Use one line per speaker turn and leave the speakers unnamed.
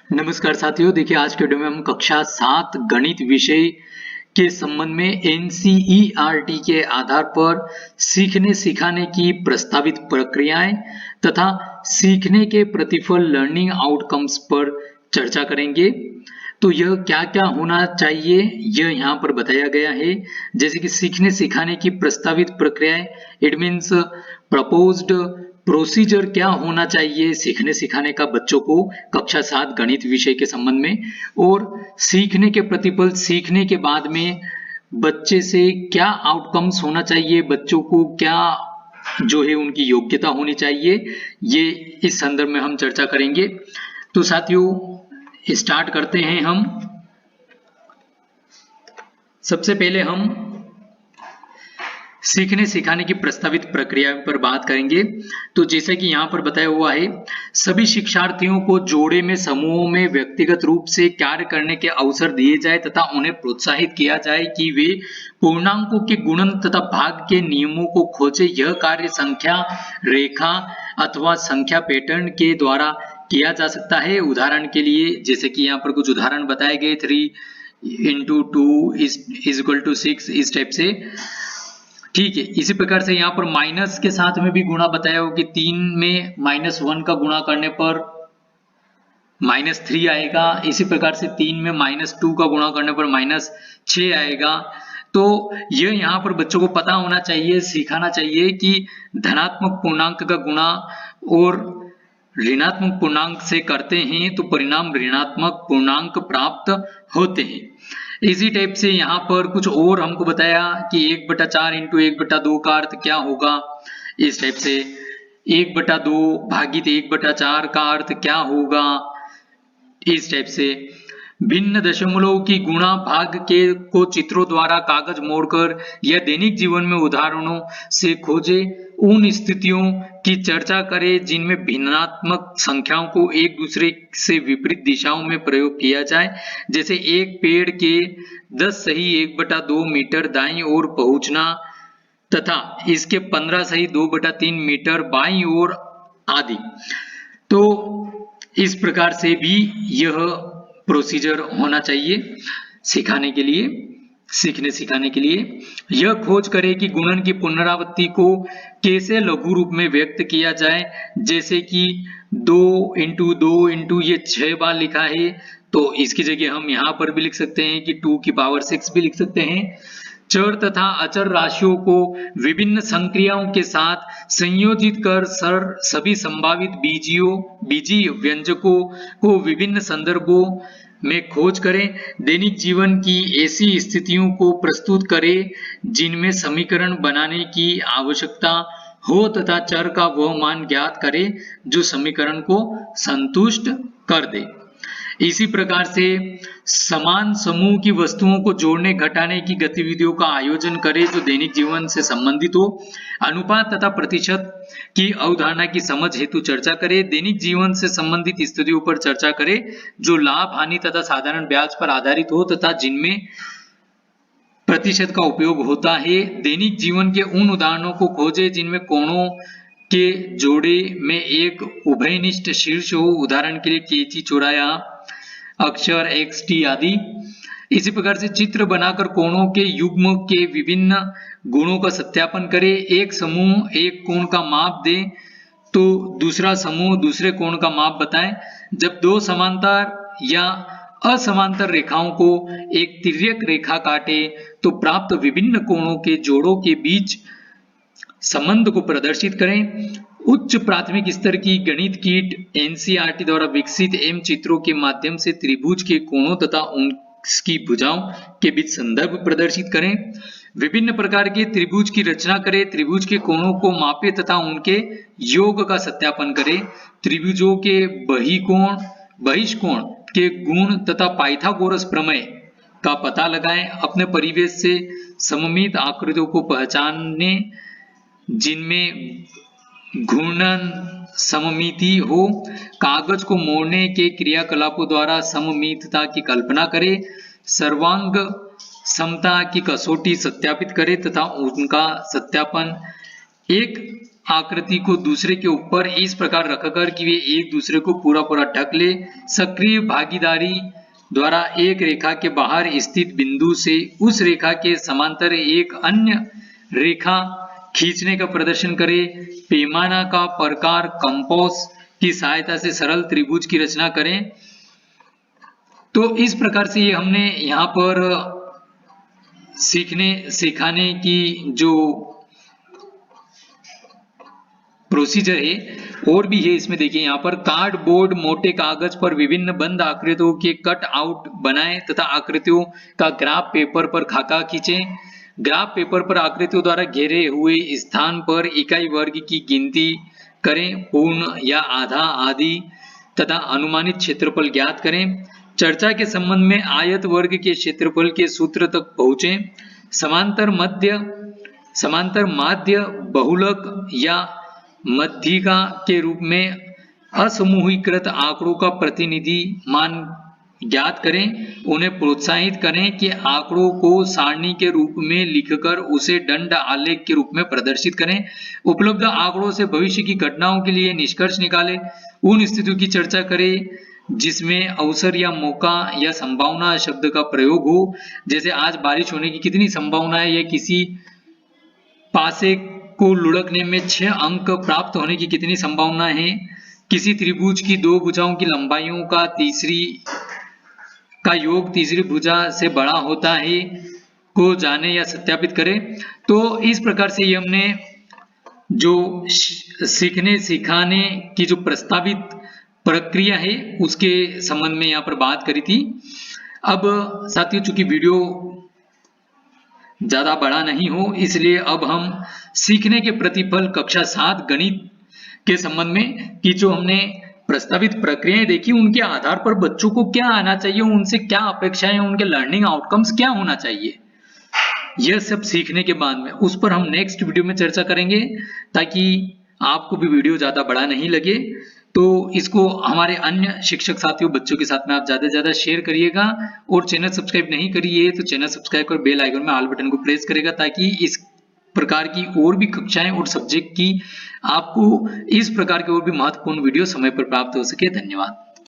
नमस्कार साथियों, देखिए आज के वीडियो में हम कक्षा 7 गणित विषय के संबंध में एनसीईआरटी के आधार पर सीखने सिखाने की प्रस्तावित प्रक्रियाएं तथा सीखने के प्रतिफल लर्निंग आउटकम्स पर चर्चा करेंगे। तो यह क्या क्या होना चाहिए यह यहाँ पर बताया गया है। जैसे कि सीखने सिखाने की प्रस्तावित प्रक्रियाएं, इट मीन्स प्रपोज्ड प्रोसीजर क्या होना चाहिए सीखने सिखाने का बच्चों को कक्षा 7 गणित विषय के संबंध में, और सीखने के प्रतिफल सीखने के बाद में बच्चे से क्या आउटकम्स होना चाहिए, बच्चों को क्या जो है उनकी योग्यता होनी चाहिए, ये इस संदर्भ में हम चर्चा करेंगे। तो साथियों स्टार्ट करते हैं हम। सबसे पहले हम सीखने सिखाने की प्रस्तावित प्रक्रिया पर बात करेंगे। तो जैसे कि यहाँ पर बताया हुआ है, सभी शिक्षार्थियों को जोड़े में समूहों में व्यक्तिगत रूप से कार्य करने के अवसर दिए जाए तथा उन्हें प्रोत्साहित किया जाए कि वे पूर्णांकों के गुणन तथा भाग के नियमों को खोजे। यह कार्य संख्या रेखा अथवा संख्या पैटर्न के द्वारा किया जा सकता है। उदाहरण के लिए जैसे कि यहाँ पर कुछ उदाहरण बताए गए, 3 into 2 is equal to 6, इस टाइप से। ठीक है, इसी प्रकार से यहाँ पर माइनस के साथ में भी गुणा बताया हो कि 3 में -1 का गुणा करने पर -3 आएगा। इसी प्रकार से 3 में -2 का गुणा करने पर -6 आएगा। तो यह यहाँ पर बच्चों को पता होना चाहिए, सिखाना चाहिए कि धनात्मक पूर्णांक का गुणा और ऋणात्मक पूर्णांक से करते हैं तो परिणाम ऋणात्मक पूर्णांक प्राप्त होते हैं। इसी टाइप से यहाँ पर कुछ और हमको बताया कि 1/4 इंटू 1/2 का अर्थ क्या होगा। इस टाइप से 1/2 भागित 1/4 का अर्थ क्या होगा। इस टाइप से भिन्न दशमलव की गुणा भाग के को चित्रों द्वारा कागज मोड़कर या दैनिक जीवन में उदाहरणों से खोजे। उन स्थितियों की चर्चा करें जिनमें भिन्नात्मक संख्याओं को एक दूसरे से विपरीत दिशाओं में प्रयोग किया जाए। जैसे एक पेड़ के 10 सही 1/2 मीटर दाईं ओर पहुंचना तथा इसके 15 सही 2/3 मीटर बाईं ओर आदि। तो इस प्रकार से भी यह प्रोसीजर होना चाहिए सिखाने के लिए, सीखने सिखाने के लिए। यह खोज करें कि गुणन की पुनरावृत्ति को कैसे लघु रूप में व्यक्त किया जाए। जैसे कि 2 इंटू 2 इंटू ये 6 बार लिखा है, तो इसकी जगह हम यहाँ पर भी लिख सकते हैं कि 2 की पावर 6 भी लिख सकते हैं। चर तथा अचर राशियों को विभिन्न संक्रियाओं के साथ संयोजित कर सभी संभावित बीजीय व्यंजकों को विभिन्न संदर्भों में खोज करें। दैनिक जीवन की ऐसी स्थितियों को प्रस्तुत करें जिनमें समीकरण बनाने की आवश्यकता हो तथा चर का वह मान ज्ञात करें जो समीकरण को संतुष्ट कर दे। इसी प्रकार से समान समूह की वस्तुओं को जोड़ने घटाने की गतिविधियों का आयोजन करें जो दैनिक जीवन से संबंधित हो। अनुपात तथा प्रतिशत की अवधारणा की समझ हेतु चर्चा करें। दैनिक जीवन से संबंधित स्थितियों पर चर्चा करें जो लाभ हानि तथा साधारण ब्याज पर आधारित हो तथा जिनमें प्रतिशत का उपयोग होता है। दैनिक जीवन के उन उदाहरणों को खोजें जिनमें कोणों के जोड़े में एक उभयनिष्ठ शीर्ष हो। उदाहरण के लिए कैंची चौराया, अक्षर XT आदि। इसी प्रकार से चित्र बनाकर कोणों के युग्म के विभिन्न गुणों का सत्यापन करें। एक समूह एक कोण का माप दे तो दूसरा समूह दूसरे कोण का माप बताएं। जब दो समांतर या असमांतर रेखाओं को एक तिर्यक रेखा काटे तो प्राप्त विभिन्न कोणों के जोड़ों के बीच संबंध को प्रदर्शित करें। उच्च प्राथमिक स्तर की गणित किट एनसीईआरटी द्वारा विकसित एम चित्रों के माध्यम से त्रिभुज के कोणों तथा उनकी भुजाओं के बीच संदर्भ प्रदर्शित करें। विभिन्न प्रकार के त्रिभुज की रचना करें। त्रिभुज के कोणों को मापें तथा उनके योग का सत्यापन करें। त्रिभुजों के बहिष्कोण के गुण तथा पाइथागोरस प्रमेय का पता लगाएं। अपने परिवेश से सममित आकृतियों को पहचाने जिनमें घूर्णन सममिति हो। कागज को मोड़ने के क्रियाकलापों द्वारा सममितता की कल्पना करें। सर्वांग समता की कसौटी सत्यापित करें तथा उनका सत्यापन एक आकृति को दूसरे के ऊपर इस प्रकार रखकर कि वे एक दूसरे को पूरा पूरा ढक ले। सक्रिय भागीदारी द्वारा एक रेखा के बाहर स्थित बिंदु से उस रेखा के समांतर एक अन्य रेखा खींचने का प्रदर्शन करें। पैमाना का प्रकार कंपास की सहायता से सरल त्रिभुज की रचना करें। तो इस प्रकार से ये हमने यहाँ पर सीखने सिखाने की जो प्रोसीजर है और भी है इसमें। देखिए यहाँ पर कार्डबोर्ड मोटे कागज पर विभिन्न बंद आकृतियों के कट आउट बनाएं तथा आकृतियों का ग्राफ पेपर पर खाका खींचें। ग्राफ पेपर पर आकृतियों द्वारा घेरे हुए स्थान पर इकाई वर्ग की गिनती करें, पूर्ण या आधा आदि तथा अनुमानित क्षेत्रफल ज्ञात करें। चर्चा के संबंध में आयत वर्ग के क्षेत्रफल के सूत्र तक पहुंचें। समांतर माध्य बहुलक या मध्यिका के रूप में असमूहीकृत आंकड़ों का प्रतिनिधि मान ज्ञात करें। उन्हें प्रोत्साहित करें कि आंकड़ों को सारणी के रूप में लिखकर उसे दंड आलेख के रूप में प्रदर्शित करें। उपलब्ध आंकड़ों से भविष्य की घटनाओं के लिए निष्कर्ष निकालें। उन स्थितियों की चर्चा करें जिसमें अवसर या मौका या संभावना शब्द का प्रयोग हो। जैसे आज बारिश होने की कितनी संभावना है, या किसी पासे को लुढ़कने में 6 अंक प्राप्त होने की कितनी संभावना है, किसी त्रिभुज की दो भुजाओं की लंबाइयों का योग तीसरी भुजा से बड़ा होता है को जाने या सत्यापित करें। तो इस प्रकार से ये हमने जो सीखने सिखाने की जो प्रस्तावित प्रक्रिया है उसके संबंध में यहाँ पर बात करी थी। अब साथियों, चूंकि वीडियो ज्यादा बड़ा नहीं हो इसलिए अब हम सीखने के प्रतिफल कक्षा 7 गणित के संबंध में कि जो हमने प्रस्तावित प्रक्रियाएं देखी उनके आधार पर बच्चों को क्या आना चाहिए, उनसे क्या अपेक्षाएं, उनके लर्निंग आउटकम्स क्या होना चाहिए, यह सब सीखने के बाद में उस पर हम नेक्स्ट वीडियो में चर्चा करेंगे ताकि आपको भी वीडियो ज्यादा बड़ा नहीं लगे। तो इसको हमारे अन्य शिक्षक साथियों बच्चों के साथ में आप ज्यादा से ज्यादा शेयर करिएगा और चैनल सब्सक्राइब नहीं करिए तो चैनल सब्सक्राइब कर बेल आइकन में ऑल बटन को प्रेस करेगा ताकि इस प्रकार की और भी कक्षाएं और सब्जेक्ट की आपको इस प्रकार के और भी महत्वपूर्ण वीडियो समय पर प्राप्त हो सके। धन्यवाद।